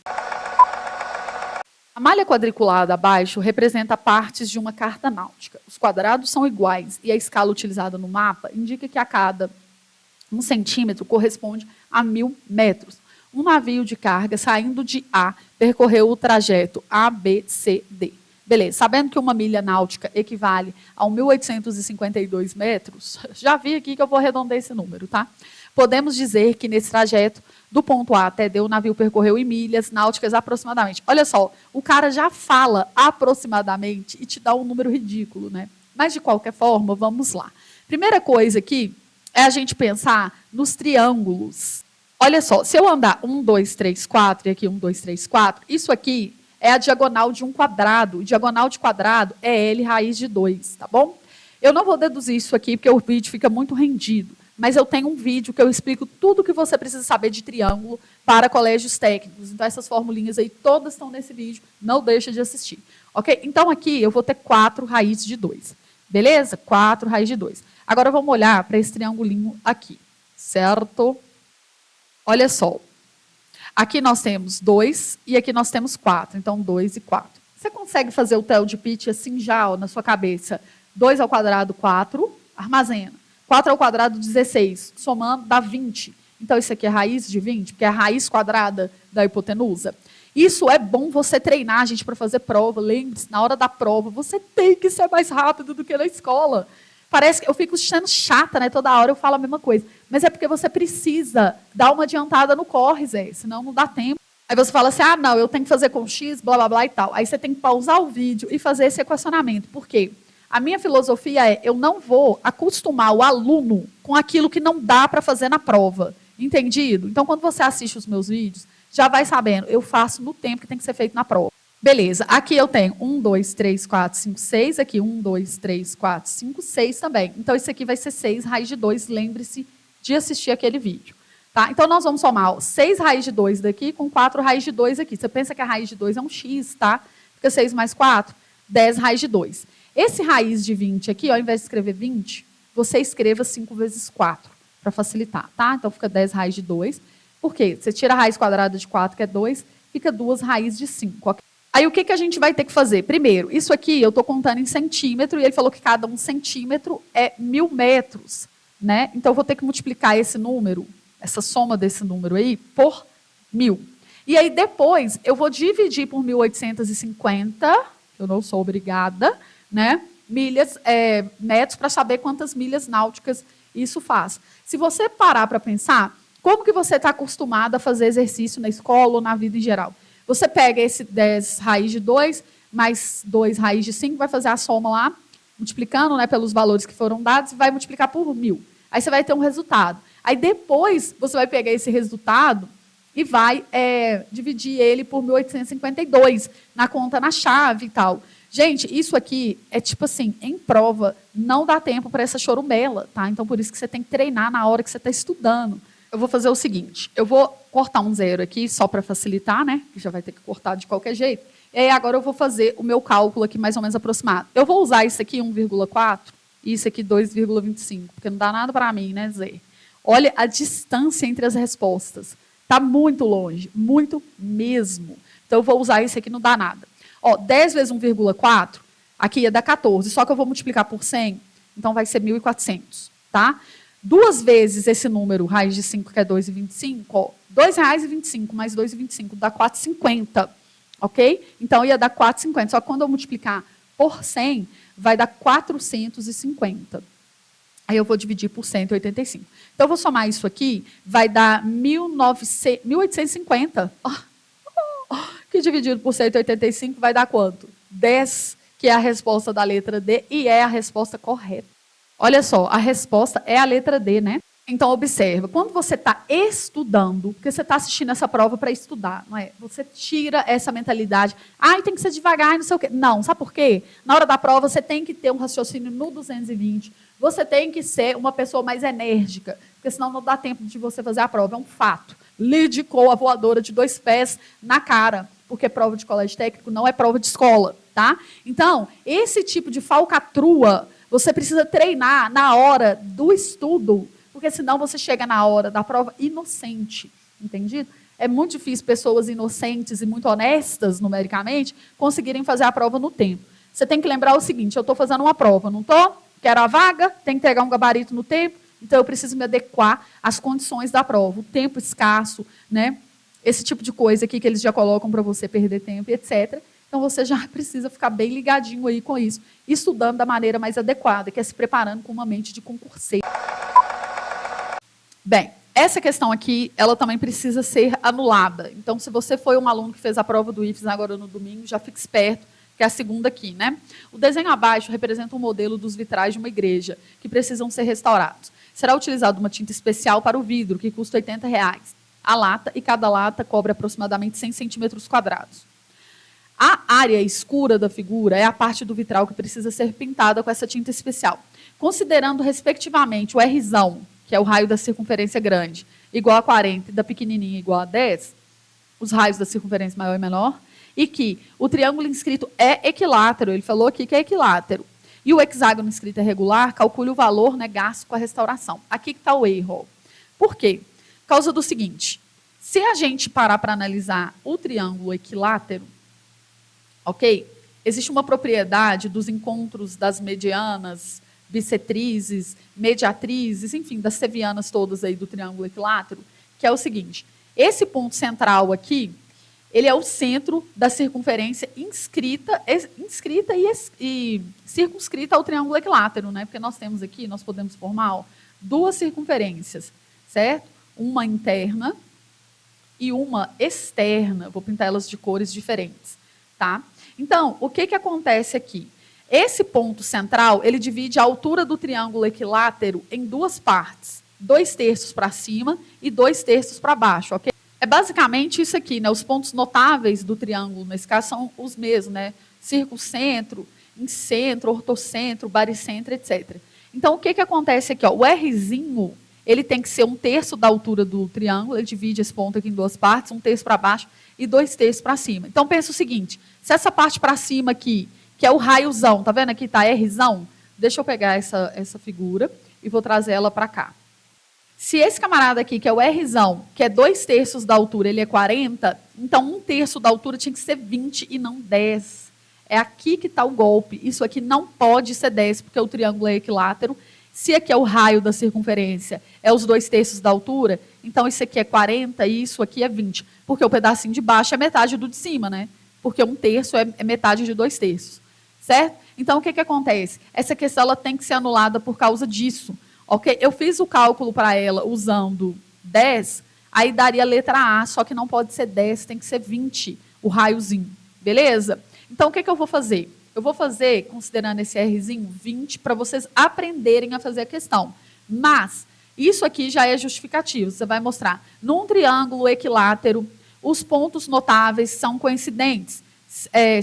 [SPEAKER 1] A malha quadriculada abaixo representa partes de uma carta náutica. Os quadrados são iguais e a escala utilizada no mapa indica que a cada 1 centímetro corresponde a 1.000 metros. Um navio de carga saindo de A percorreu o trajeto A, B, C, D. Beleza, sabendo que uma milha náutica equivale a 1.852 metros, já vi aqui que eu vou arredondar esse número, tá? Podemos dizer que nesse trajeto, do ponto A até D, o navio percorreu em milhas náuticas aproximadamente. Olha só, o cara já fala aproximadamente e te dá um número ridículo, né? Mas, de qualquer forma, vamos lá. Primeira coisa aqui é a gente pensar nos triângulos. Olha só, se eu andar 1, 2, 3, 4 e aqui 1, 2, 3, 4, isso aqui é a diagonal de um quadrado. Diagonal de quadrado é L raiz de 2, tá bom? Eu não vou deduzir isso aqui porque o vídeo fica muito rendido. Mas eu tenho um vídeo que eu explico tudo o que você precisa saber de triângulo para colégios técnicos. Então, essas formulinhas aí todas estão nesse vídeo, não deixa de assistir. Ok? Então, aqui eu vou ter 4 raízes de 2. Beleza? 4 raízes de 2. Agora, vamos olhar para esse triangulinho aqui. Certo? Olha só. Aqui nós temos 2 e aqui nós temos 4. Então, 2 e 4. Você consegue fazer o tel de pitch assim já, ó, na sua cabeça? 2 ao quadrado, 4. Armazena. 4 ao quadrado, 16. Somando, dá 20. Então, isso aqui é raiz de 20, porque é a raiz quadrada da hipotenusa. Isso é bom você treinar, gente, para fazer prova. Lembre-se, na hora da prova, você tem que ser mais rápido do que na escola. Parece que eu fico sendo chata, né? Toda hora eu falo a mesma coisa. Mas é porque você precisa dar uma adiantada no corre, Zé, senão não dá tempo. Aí você fala assim, ah, não, eu tenho que fazer com X, blá, blá, blá e tal. Aí você tem que pausar o vídeo e fazer esse equacionamento. Por quê? A minha filosofia é, eu não vou acostumar o aluno com aquilo que não dá para fazer na prova. Entendido? Então, quando você assiste os meus vídeos, já vai sabendo, eu faço no tempo que tem que ser feito na prova. Beleza, aqui eu tenho 1, 2, 3, 4, 5, 6, aqui 1, 2, 3, 4, 5, 6 também. Então, isso aqui vai ser 6 raiz de 2, lembre-se de assistir aquele vídeo. Tá? Então, nós vamos somar ó, 6 raiz de 2 daqui com 4 raiz de 2 aqui. Você pensa que a raiz de 2 é um x, tá? Fica 6 mais 4, 10 raiz de 2. Esse raiz de 20 aqui, ó, ao invés de escrever 20, você escreva 5 vezes 4, para facilitar, tá? Então, fica 10 raiz de 2. Por quê? Você tira a raiz quadrada de 4, que é 2, fica 2 raiz de 5, ok? Aí, o que a gente vai ter que fazer? Primeiro, isso aqui eu estou contando em centímetro, e ele falou que cada 1 centímetro é 1000 metros, né? Então, eu vou ter que multiplicar esse número, essa soma desse número aí, por 1000. E aí, depois, eu vou dividir por 1850, eu não sou obrigada, né? Metros, para saber quantas milhas náuticas isso faz. Se você parar para pensar, como que você está acostumado a fazer exercício na escola ou na vida em geral? Você pega esse 10 raiz de 2 mais 2 raiz de 5, vai fazer a soma lá, multiplicando, né, pelos valores que foram dados, e vai multiplicar por 1000. Aí você vai ter um resultado. Aí depois você vai pegar esse resultado e vai dividir ele por 1852, na conta na chave e tal. Gente, isso aqui é tipo assim, em prova, não dá tempo para essa chorumbela, tá? Então, por isso que você tem que treinar na hora que você está estudando. Eu vou fazer o seguinte, eu vou cortar um zero aqui, só para facilitar, né? Que já vai ter que cortar de qualquer jeito. E aí, agora eu vou fazer o meu cálculo aqui mais ou menos aproximado. Eu vou usar isso aqui 1,4 e isso aqui 2,25, porque não dá nada para mim, né, Zé? Olha a distância entre as respostas. Está muito longe, muito mesmo. Então, eu vou usar isso aqui, não dá nada. Ó, 10 vezes 1,4, aqui ia dar 14, só que eu vou multiplicar por 100, então vai ser 1.400, tá? 2 vezes esse número, raiz de 5, que é 2,25, ó, R$2,25 mais 2,25 dá 4,50, ok? Então, ia dar 4,50, só que quando eu multiplicar por 100, vai dar 450. Aí eu vou dividir por 185. Então, eu vou somar isso aqui, vai dar 1.850. Que dividido por 185 vai dar quanto? 10, que é a resposta da letra D, e é a resposta correta. Olha só, a resposta é a letra D, né? Então, observa, quando você está estudando, porque você está assistindo essa prova para estudar, não é? Você tira essa mentalidade, tem que ser devagar, não sei o quê. Não, sabe por quê? Na hora da prova, você tem que ter um raciocínio no 220, você tem que ser uma pessoa mais enérgica, porque senão não dá tempo de você fazer a prova, é um fato. Lide com a voadora de 2 pés na cara, porque prova de colégio técnico não é prova de escola, tá? Então, esse tipo de falcatrua, você precisa treinar na hora do estudo, porque senão você chega na hora da prova inocente, entendido? É muito difícil pessoas inocentes e muito honestas numericamente conseguirem fazer a prova no tempo. Você tem que lembrar o seguinte, eu estou fazendo uma prova, não estou? Quero a vaga, tenho que entregar um gabarito no tempo, então eu preciso me adequar às condições da prova, o tempo escasso, né? Esse tipo de coisa aqui que eles já colocam para você perder tempo, etc. Então, você já precisa ficar bem ligadinho aí com isso, estudando da maneira mais adequada, que é se preparando com uma mente de concurseiro. Bem, essa questão aqui, ela também precisa ser anulada. Então, se você foi um aluno que fez a prova do IFES agora no domingo, já fique esperto, que é a segunda aqui, né? O desenho abaixo representa um modelo dos vitrais de uma igreja, que precisam ser restaurados. Será utilizada uma tinta especial para o vidro, que custa R$80. A lata, e cada lata cobre aproximadamente 100 centímetros quadrados. A área escura da figura é a parte do vitral que precisa ser pintada com essa tinta especial. Considerando, respectivamente, o Rzão, que é o raio da circunferência grande, igual a 40, e da pequenininha igual a 10, os raios da circunferência maior e menor, e que o triângulo inscrito é equilátero, ele falou aqui que é equilátero, e o hexágono inscrito é regular, calcule o valor, né, gasto com a restauração. Aqui que está o erro. Por quê? Por causa do seguinte, se a gente parar para analisar o triângulo equilátero, ok? Existe uma propriedade dos encontros das medianas, bissetrizes, mediatrizes, enfim, das sevianas todas aí do triângulo equilátero, que é o seguinte, esse ponto central aqui, ele é o centro da circunferência inscrita e circunscrita ao triângulo equilátero, né? Porque nós temos aqui, nós podemos formar duas circunferências, certo? Uma interna e uma externa. Vou pintar elas de cores diferentes, tá? Então, o que acontece aqui? Esse ponto central, ele divide a altura do triângulo equilátero em duas partes, 2/3 para cima e 2/3 para baixo, ok? É basicamente isso aqui, né? Os pontos notáveis do triângulo, nesse caso, são os mesmos, né? Circuncentro, incentro, ortocentro, baricentro, etc. Então, o que acontece aqui? Ó? O Rzinho, ele tem que ser 1/3 da altura do triângulo, ele divide esse ponto aqui em duas partes, 1/3 para baixo e 2/3 para cima. Então, pensa o seguinte, se essa parte para cima aqui, que é o raiozão, tá vendo aqui, tá Rzão? Deixa eu pegar essa figura e vou trazer ela para cá. Se esse camarada aqui, que é o Rzão, que é 2/3 da altura, ele é 40, então 1/3 da altura tinha que ser 20 e não 10. É aqui que está o golpe. Isso aqui não pode ser 10, porque o triângulo é equilátero. Se aqui é o raio da circunferência, é os 2/3 da altura, então isso aqui é 40 e isso aqui é 20. Porque o pedacinho de baixo é metade do de cima, né? Porque 1/3 é metade de 2/3. Certo? Então, o que acontece? Essa questão ela tem que ser anulada por causa disso. Okay? Eu fiz o cálculo para ela usando 10, aí daria a letra A, só que não pode ser 10, tem que ser 20, o raiozinho. Beleza? Então, o que eu vou fazer? Eu vou fazer, considerando esse Rzinho, 20, para vocês aprenderem a fazer a questão. Mas, isso aqui já é justificativo. Você vai mostrar, num triângulo equilátero, os pontos notáveis são coincidentes.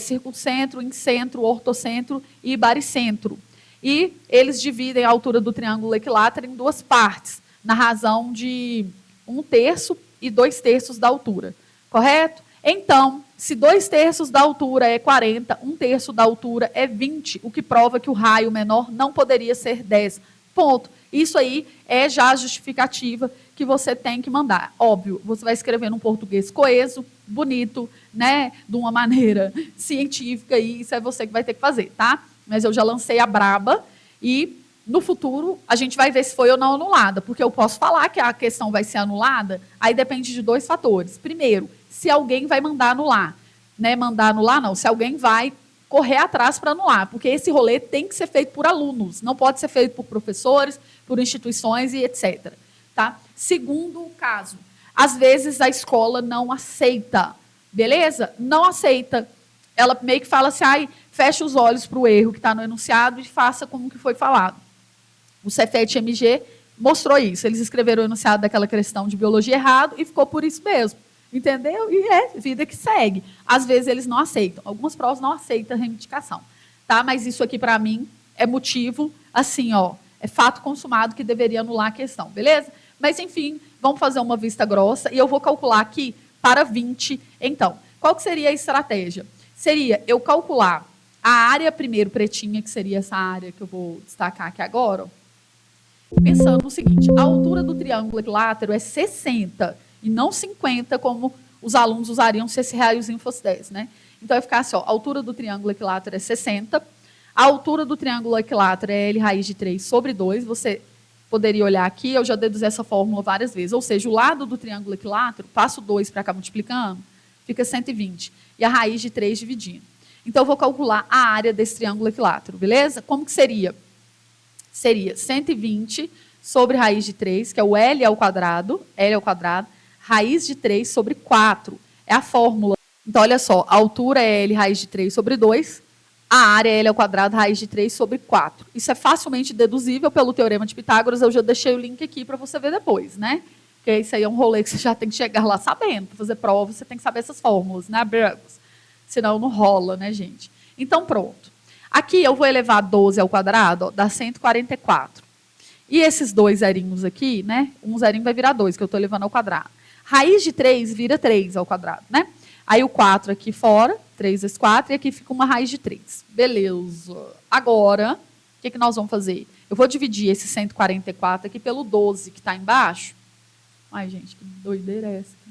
[SPEAKER 1] Circuncentro, incentro, ortocentro e baricentro. E eles dividem a altura do triângulo equilátero em duas partes, na razão de 1/3 e 2/3 da altura. Correto? Então, se 2/3 da altura é 40, 1/3 da altura é 20, o que prova que o raio menor não poderia ser 10. Ponto. Isso aí é já a justificativa que você tem que mandar. Óbvio, você vai escrever num português coeso, bonito, né, de uma maneira científica, e isso é você que vai ter que fazer, tá? Mas eu já lancei a braba e no futuro a gente vai ver se foi ou não anulada, porque eu posso falar que a questão vai ser anulada, aí depende de 2 fatores. Primeiro, se alguém vai mandar anular, né? Mandar anular não, se alguém vai correr atrás para anular, porque esse rolê tem que ser feito por alunos, não pode ser feito por professores, por instituições e etc. Tá? Segundo caso, às vezes a escola não aceita, beleza? Não aceita. Ela meio que fala assim, ai, fecha os olhos para o erro que está no enunciado e faça como que foi falado. O Cefet-MG mostrou isso. Eles escreveram o enunciado daquela questão de biologia errado e ficou por isso mesmo. Entendeu? E é vida que segue. Às vezes eles não aceitam. Algumas provas não aceitam a reivindicação. Tá? Mas isso aqui, para mim, é motivo, assim, ó, é fato consumado que deveria anular a questão, beleza? Mas, enfim, vamos fazer uma vista grossa e eu vou calcular aqui para 20. Então, qual que seria a estratégia? Seria eu calcular a área primeiro pretinha, que seria essa área que eu vou destacar aqui agora, ó, pensando no seguinte, a altura do triângulo equilátero é 60 e não 50, como os alunos usariam se esse raiozinho fosse 10, né? Então, vai ficar assim, ó, a altura do triângulo equilátero é 60, a altura do triângulo equilátero é L raiz de 3 sobre 2, você poderia olhar aqui, eu já deduzi essa fórmula várias vezes, ou seja, o lado do triângulo equilátero, passo 2 para cá multiplicando, fica 120, e a raiz de 3 dividindo. Então, eu vou calcular a área desse triângulo equilátero, beleza? Como que seria? Seria 120 sobre raiz de 3, que é o L ao quadrado, raiz de 3 sobre 4. É a fórmula. Então, olha só, a altura é L raiz de 3 sobre 2, a área é L ao quadrado raiz de 3 sobre 4. Isso é facilmente deduzível pelo Teorema de Pitágoras, eu já deixei o link aqui para você ver depois, né? Porque isso aí é um rolê que você já tem que chegar lá sabendo. Para fazer prova, você tem que saber essas fórmulas, né, Bragos? Senão não rola, né, gente? Então, pronto. Aqui eu vou elevar 12 ao quadrado, ó, dá 144. E esses dois zerinhos aqui, né? Um zerinho vai virar 2, que eu estou elevando ao quadrado. Raiz de 3 vira 3 ao quadrado, né? Aí o 4 aqui fora, 3 vezes 4, e aqui fica uma raiz de 3. Beleza. Agora, o que nós vamos fazer? Eu vou dividir esse 144 aqui pelo 12 que está embaixo. Ai, gente, que doideira é essa?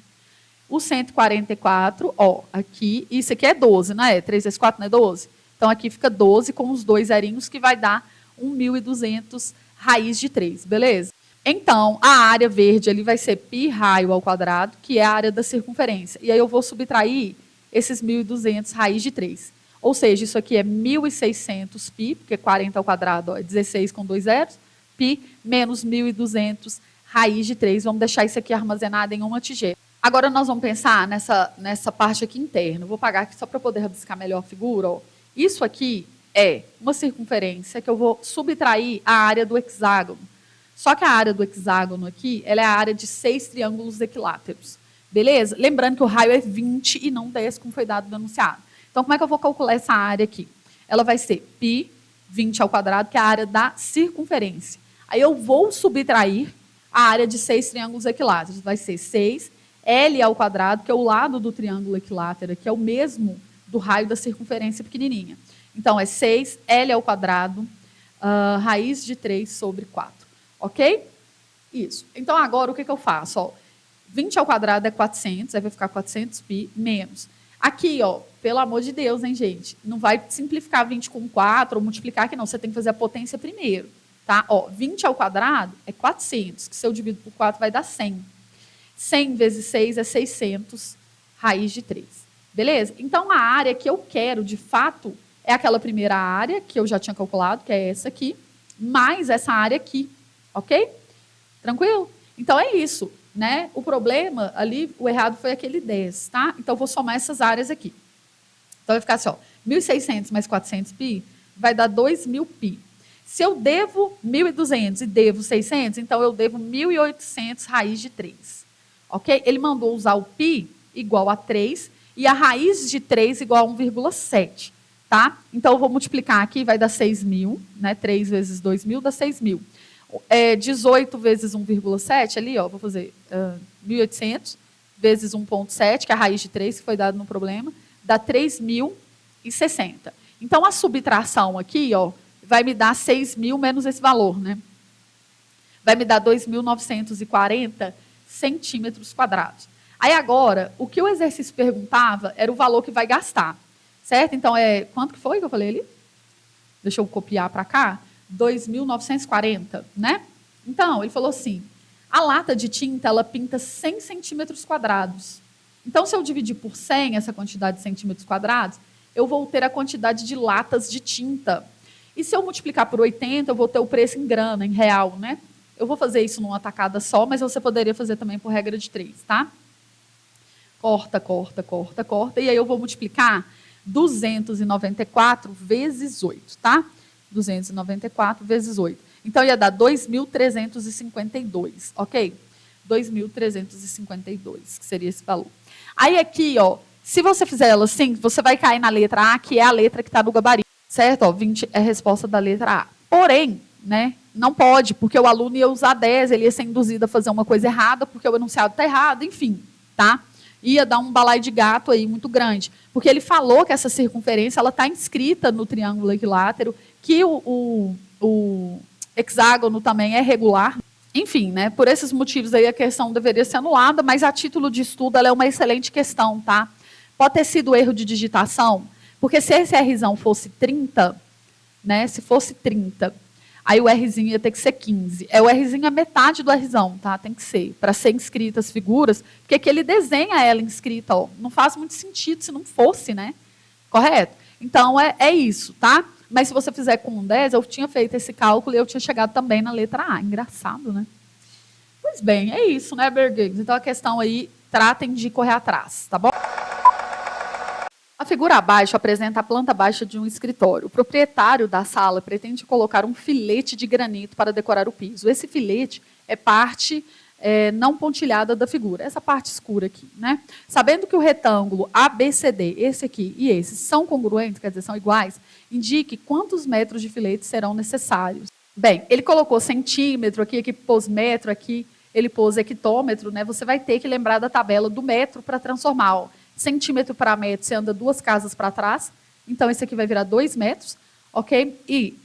[SPEAKER 1] O 144, ó, aqui, isso aqui é 12, não é? 3 vezes 4 não é 12? Então, aqui fica 12 com os dois zerinhos, que vai dar 1.200 raiz de 3, beleza? Então, a área verde ali vai ser π raio ao quadrado, que é a área da circunferência. E aí eu vou subtrair esses 1.200 raiz de 3. Ou seja, isso aqui é 1.600 π, porque 40 ao quadrado ó, é 16 com 2 zeros, π menos 1.200 raiz de 3. Vamos deixar isso aqui armazenado em uma tigela. Agora nós vamos pensar nessa parte aqui interna. Eu vou apagar aqui só para poder rabiscar melhor a figura. Ó. Isso aqui é uma circunferência que eu vou subtrair a área do hexágono. Só que a área do hexágono aqui, ela é a área de 6 triângulos equiláteros. Beleza? Lembrando que o raio é 20 e não 10, como foi dado no enunciado. Então, como é que eu vou calcular essa área aqui? Ela vai ser π 20 ao quadrado, que é a área da circunferência. Aí eu vou subtrair a área de 6 triângulos equiláteros. Vai ser 6 L ao quadrado, que é o lado do triângulo equilátero, que é o mesmo do raio da circunferência pequenininha. Então, é 6 L ao quadrado, raiz de 3 sobre 4. Ok? Isso. Então, agora, o que eu faço? Ó, 20 ao quadrado é 400, aí vai ficar 400π menos. Aqui, ó, pelo amor de Deus, hein, gente? Não vai simplificar 20 com 4 ou multiplicar aqui, não. Você tem que fazer a potência primeiro. Tá? Ó, 20 ao quadrado é 400, que se eu divido por 4 vai dar 100. 100 vezes 6 é 600, raiz de 3. Beleza? Então, a área que eu quero, de fato, é aquela primeira área que eu já tinha calculado, que é essa aqui, mais essa área aqui. Ok? Tranquilo? Então, é isso. Né? O problema ali, o errado foi aquele 10. Tá? Então, eu vou somar essas áreas aqui. Então, vai ficar assim, ó, 1.600 mais 400π vai dar 2.000π. Se eu devo 1.200 e devo 600, então eu devo 1.800 raiz de 3. Ok? Ele mandou usar o π igual a 3 e a raiz de 3 igual a 1,7. Tá? Então, eu vou multiplicar aqui, vai dar 6.000. Né? 3 vezes 2.000 dá 6.000. 18 vezes 1,7, ali, ó, vou fazer 1.800 vezes 1,7, que é a raiz de 3, que foi dado no problema, dá 3.060. Então, a subtração aqui, ó, vai me dar 6.000 menos esse valor, né? Vai me dar 2.940 centímetros quadrados. Aí, agora, o que o exercício perguntava era o valor que vai gastar, certo? Então, quanto que foi que eu falei ali? Deixa eu copiar para cá. 2.940, né? Então, ele falou assim, a lata de tinta, ela pinta 100 centímetros quadrados. Então, se eu dividir por 100 essa quantidade de centímetros quadrados, eu vou ter a quantidade de latas de tinta. E se eu multiplicar por 80, eu vou ter o preço em grana, em real, né? Eu vou fazer isso numa tacada só, mas você poderia fazer também por regra de 3, tá? Corta, corta, corta, corta. E aí eu vou multiplicar 294 vezes 8, tá? 294 vezes 8. Então, ia dar 2.352, ok? 2.352, que seria esse valor. Aí, aqui, ó, se você fizer ela assim, você vai cair na letra A, que é a letra que está no gabarito, certo? Ó, 20 é a resposta da letra A. Porém, né, não pode, porque o aluno ia usar 10, ele ia ser induzido a fazer uma coisa errada, porque o enunciado está errado, enfim, tá? Ia dar um balaio de gato aí muito grande. Porque ele falou que essa circunferência ela está inscrita no triângulo equilátero, que o hexágono também é regular. Enfim, né, por esses motivos aí a questão deveria ser anulada, mas a título de estudo ela é uma excelente questão, tá? Pode ter sido erro de digitação, porque se esse Rzão fosse 30, né, se fosse 30, aí o Rzinho ia ter que ser 15. O Rzinho é metade do Rzão, tá? Tem que ser, para ser inscrita as figuras, porque que ele desenha ela inscrita, ó. Não faz muito sentido se não fosse, né? Correto? Então, é isso, tá? Mas se você fizer com 10, eu tinha feito esse cálculo e eu tinha chegado também na letra A. Engraçado, né? Pois bem, é isso, né, Bergues? Então, a questão aí, tratem de correr atrás, tá bom? A figura abaixo apresenta a planta baixa de um escritório. O proprietário da sala pretende colocar um filete de granito para decorar o piso. Esse filete é parte não pontilhada da figura, essa parte escura aqui, né? Sabendo que o retângulo ABCD, esse aqui e esse, são congruentes, quer dizer, são iguais, indique quantos metros de filete serão necessários. Bem, ele colocou centímetro aqui, aqui pôs metro, aqui ele pôs hectômetro, né? Você vai ter que lembrar da tabela do metro para transformar, ó. Centímetro para metro, você anda 2 casas para trás, então esse aqui vai virar 2 metros, ok? E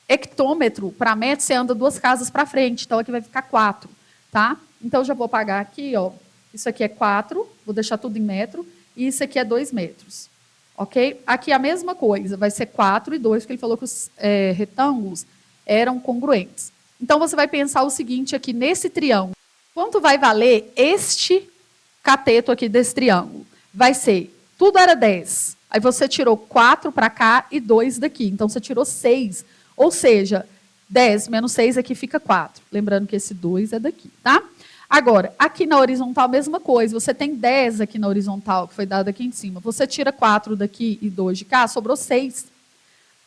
[SPEAKER 1] hectômetro para metro, você anda 2 casas para frente, então aqui vai ficar 4, tá? Então, eu já vou pagar aqui, ó, isso aqui é 4, vou deixar tudo em metro, e isso aqui é 2 metros, ok? Aqui a mesma coisa, vai ser 4 e 2, porque ele falou que os retângulos eram congruentes. Então, você vai pensar o seguinte aqui, nesse triângulo, quanto vai valer este cateto aqui desse triângulo? Vai ser, tudo era 10, aí você tirou 4 para cá e 2 daqui, então você tirou 6, ou seja, 10 menos 6 aqui fica 4, lembrando que esse 2 é daqui, tá? Agora, aqui na horizontal a mesma coisa, você tem 10 aqui na horizontal, que foi dado aqui em cima, você tira 4 daqui e 2 de cá, sobrou 6,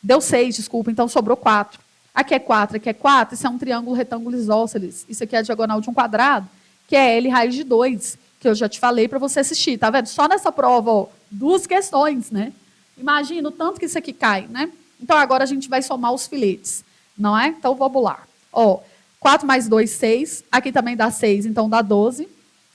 [SPEAKER 1] deu 6, desculpa, então sobrou 4. Aqui é 4, aqui é 4, isso é um triângulo retângulo isósceles, isso aqui é a diagonal de um quadrado, que é L raiz de 2, que eu já te falei para você assistir, tá vendo? Só nessa prova, ó, 2 questões, né? Imagina o tanto que isso aqui cai, né? Então, agora a gente vai somar os filetes, não é? Então, vamos lá. Ó, 4 mais 2, 6. Aqui também dá 6, então dá 12.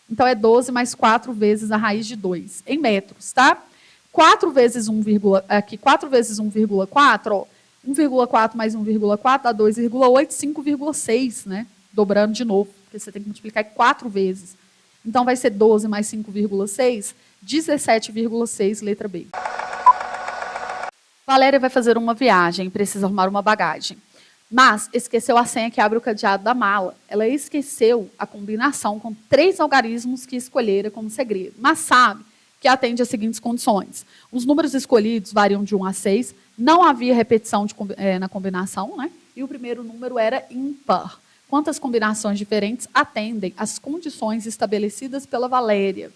[SPEAKER 1] Então, é 12 mais 4 vezes a raiz de 2, em metros, tá? 4 vezes 1, aqui, 4 vezes 1,4, ó. 1,4 mais 1,4 dá 2,8, 5,6, né? Dobrando de novo, porque você tem que multiplicar 4 vezes. Então, vai ser 12 mais 5,6, 17,6, letra B. Valéria vai fazer uma viagem, precisa arrumar uma bagagem. Mas esqueceu a senha que abre o cadeado da mala. Ela esqueceu a combinação com 3 algarismos que escolhera como segredo, mas sabe que atende às seguintes condições. Os números escolhidos variam de 1 a 6, não havia repetição na combinação, né? E o primeiro número era ímpar. Quantas combinações diferentes atendem às condições estabelecidas pela Valéria?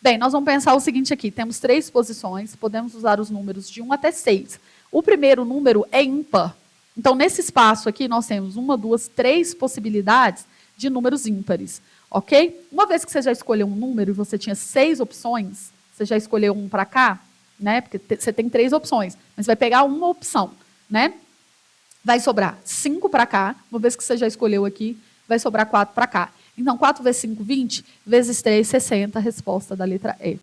[SPEAKER 1] Bem, nós vamos pensar o seguinte aqui. Temos 3 posições, podemos usar os números de 1 até 6. O primeiro número é ímpar. Então, nesse espaço aqui, nós temos 1, 2, 3 possibilidades de números ímpares. Ok? Uma vez que você já escolheu um número e você tinha 6 opções, você já escolheu um para cá, né? Porque você tem 3 opções, mas vai pegar uma opção, né? Vai sobrar 5 para cá, uma vez que você já escolheu aqui, vai sobrar 4 para cá. Então, 4 vezes 5, 20, vezes 3, 60, a resposta da letra E.